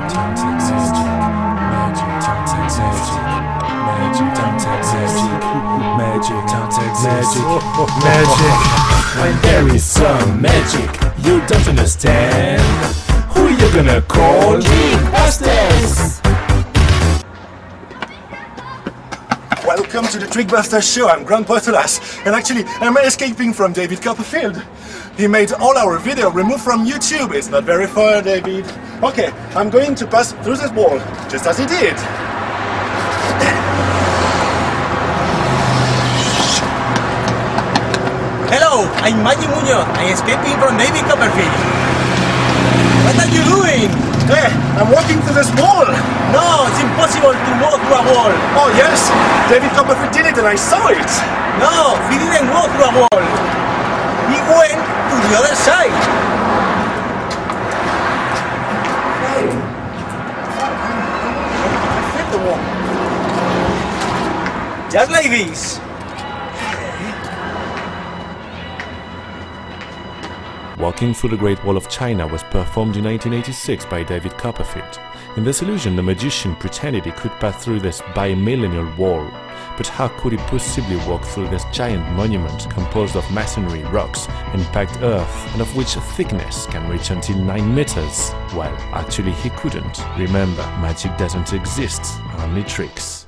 When there is some magic you don't understand, who you gonna call? Trickbusters! Welcome to the Trickbusters show. I'm Grandpa Tolas, and actually I'm escaping from David Copperfield. He made all our video removed from YouTube. It's not very far, David. Okay, I'm going to pass through this wall, just as he did. Hello, I'm Maggie Munoz. I'm escaping from David Copperfield. What are you doing? Hey, I'm walking through this wall. No, it's impossible to walk through a wall. Oh yes, David Copperfield did it and I saw it. No, he didn't walk through a wall. He went to the other side. Hey, I hit the wall. Just like this. Walking Through the Great Wall of China was performed in 1986 by David Copperfield. In this illusion, the magician pretended he could pass through this bi-millennial wall. But how could he possibly walk through this giant monument composed of masonry, rocks, and packed earth, and of which thickness can reach until 9 meters? Well, actually he couldn't. Remember, magic doesn't exist, only tricks.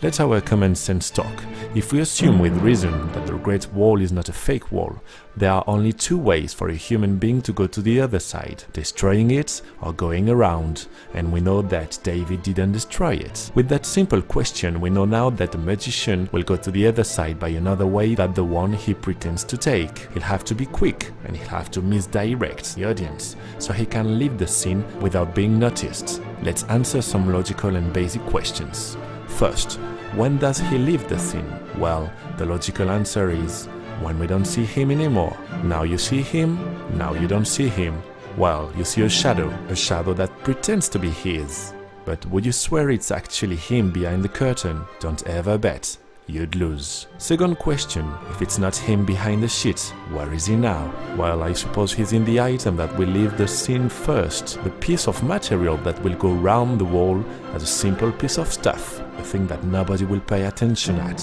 Let our common sense talk. If we assume with reason that the Great Wall is not a fake wall, there are only 2 ways for a human being to go to the other side, destroying it or going around, and we know that David didn't destroy it. With that simple question, we know now that the magician will go to the other side by another way than the one he pretends to take. He'll have to be quick, and he'll have to misdirect the audience, so he can leave the scene without being noticed. Let's answer some logical and basic questions. First, when does he leave the scene? Well, the logical answer is when we don't see him anymore. Now you see him, now you don't see him. Well, you see a shadow that pretends to be his. But would you swear it's actually him behind the curtain? Don't ever bet. You'd lose. Second question, if it's not him behind the sheet, where is he now? Well, I suppose he's in the item that will leave the scene first, the piece of material that will go round the wall as a simple piece of stuff, a thing that nobody will pay attention at.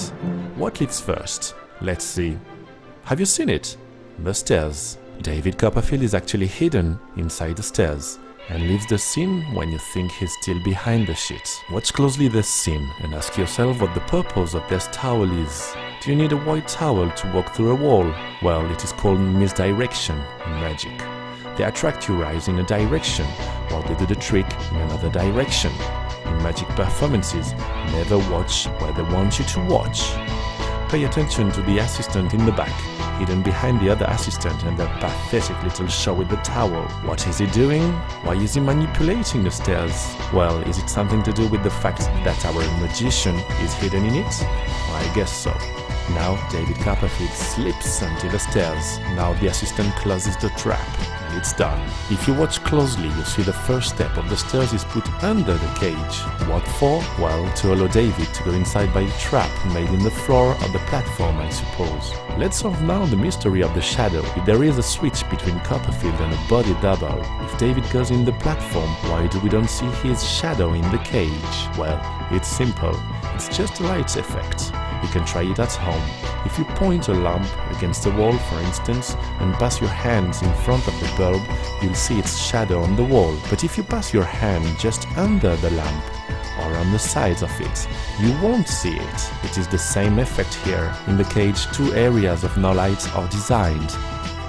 What leaves first? Let's see. Have you seen it? The stairs. David Copperfield is actually hidden inside the stairs and leaves the scene when you think he's still behind the sheet. Watch closely this scene and ask yourself what the purpose of this towel is. Do you need a white towel to walk through a wall? Well, it is called misdirection in magic. They attract your eyes in a direction, while they do the trick in another direction. In magic performances, never watch where they want you to watch. Pay attention to the assistant in the back, hidden behind the other assistant and their pathetic little show with the towel. What is he doing? Why is he manipulating the stairs? Well, is it something to do with the fact that our magician is hidden in it? Well, I guess so. Now David Copperfield slips onto the stairs. Now the assistant closes the trap. And it's done. If you watch closely, you see the first step of the stairs is put under the cage. What for? Well, to allow David to go inside by a trap made in the floor of the platform, I suppose. Let's solve now the mystery of the shadow. If there is a switch between Copperfield and a body double, if David goes in the platform, why do we don't see his shadow in the cage? Well, it's simple. It's just a light effect. You can try it at home. If you point a lamp against a wall, for instance, and pass your hands in front of the bulb, you'll see its shadow on the wall. But if you pass your hand just under the lamp, or on the sides of it, you won't see it. It is the same effect here. In the cage, 2 areas of no light are designed,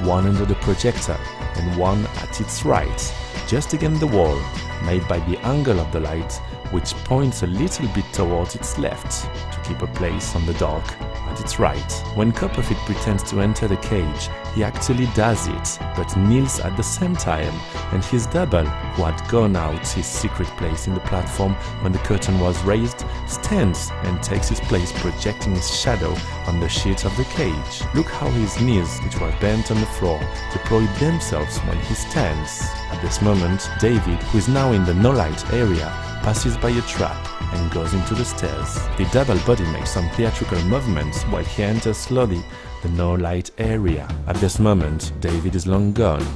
one under the projector and one at its right, just against the wall, made by the angle of the light, which points a little bit towards its left, to keep a place on the dark at its right. When Copperfield pretends to enter the cage, he actually does it, but kneels at the same time, and his double, who had gone out his secret place in the platform when the curtain was raised, stands and takes his place, projecting his shadow on the sheet of the cage. Look how his knees, which were bent on the floor, deploy themselves when he stands. At this moment, David, who is now in the no-light area, passes by a trap and goes into the stairs. The double body makes some theatrical movements while he enters slowly the no-light area. At this moment, David is long gone.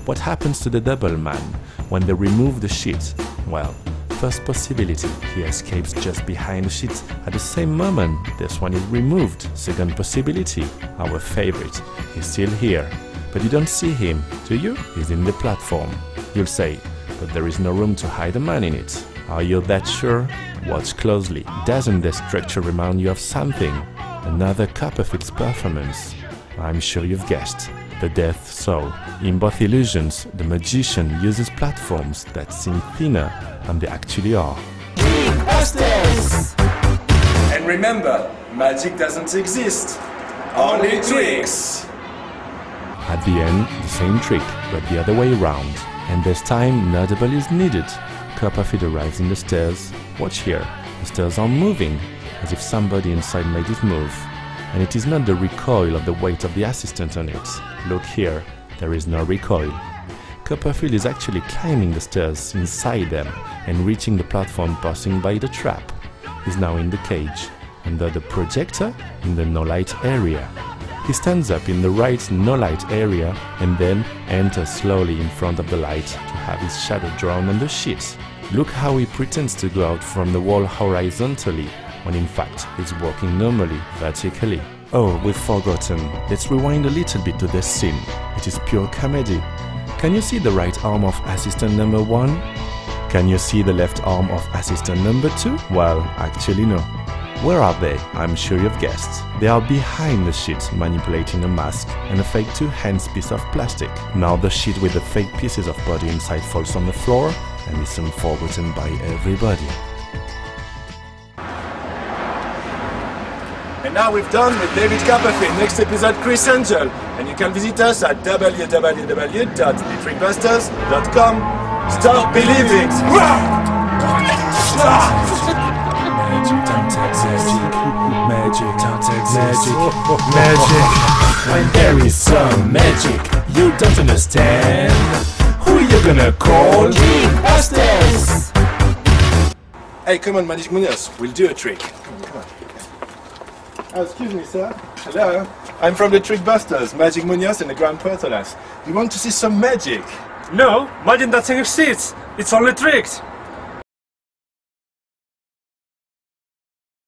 What happens to the double man when they remove the sheet? Well, first possibility, he escapes just behind the sheet at the same moment this one is removed. Second possibility, our favorite, he's still here. But you don't see him, do you? He's in the platform. You'll say, but there is no room to hide a man in it. Are you that sure? Watch closely. Doesn't the structure remind you of something? Another Copperfield's performance. I'm sure you've guessed. The Death Saw. In both illusions, the magician uses platforms that seem thinner than they actually are. Trickbusters! And remember, magic doesn't exist. Only tricks! At the end, the same trick, but the other way around. And this time, no double is needed. Copperfield arrives in the stairs. Watch here, the stairs are moving, as if somebody inside made it move. And it is not the recoil of the weight of the assistant on it. Look here, there is no recoil. Copperfield is actually climbing the stairs inside them and reaching the platform passing by the trap. He's now in the cage, under the projector in the no-light area. He stands up in the right no-light area and then enters slowly in front of the light to have his shadow drawn on the sheet. Look how he pretends to go out from the wall horizontally, when in fact he's walking normally, vertically. Oh, we've forgotten. Let's rewind a little bit to this scene. It is pure comedy. Can you see the right arm of assistant number 1? Can you see the left arm of assistant number 2? Well, actually no. Where are they? I'm sure you've guessed. They are behind the sheet, manipulating a mask and a fake 2-hands piece of plastic. Now the sheet with the fake pieces of body inside falls on the floor and is soon forgotten by everybody. And now we're done with David Copperfield. Next episode, Chris Angel. And you can visit us at www.thetrickbusters.com. Stop believing! Magic. When there is some magic you don't understand, who you gonna call? Trickbusters! Hey, come on, Magic Munoz. We'll do a trick. Come on. Oh, excuse me, sir. Hello. I'm from the Trickbusters, Magic Munoz and the Grand Portolas. You want to see some magic? No, magic doesn't exist. It's only tricks.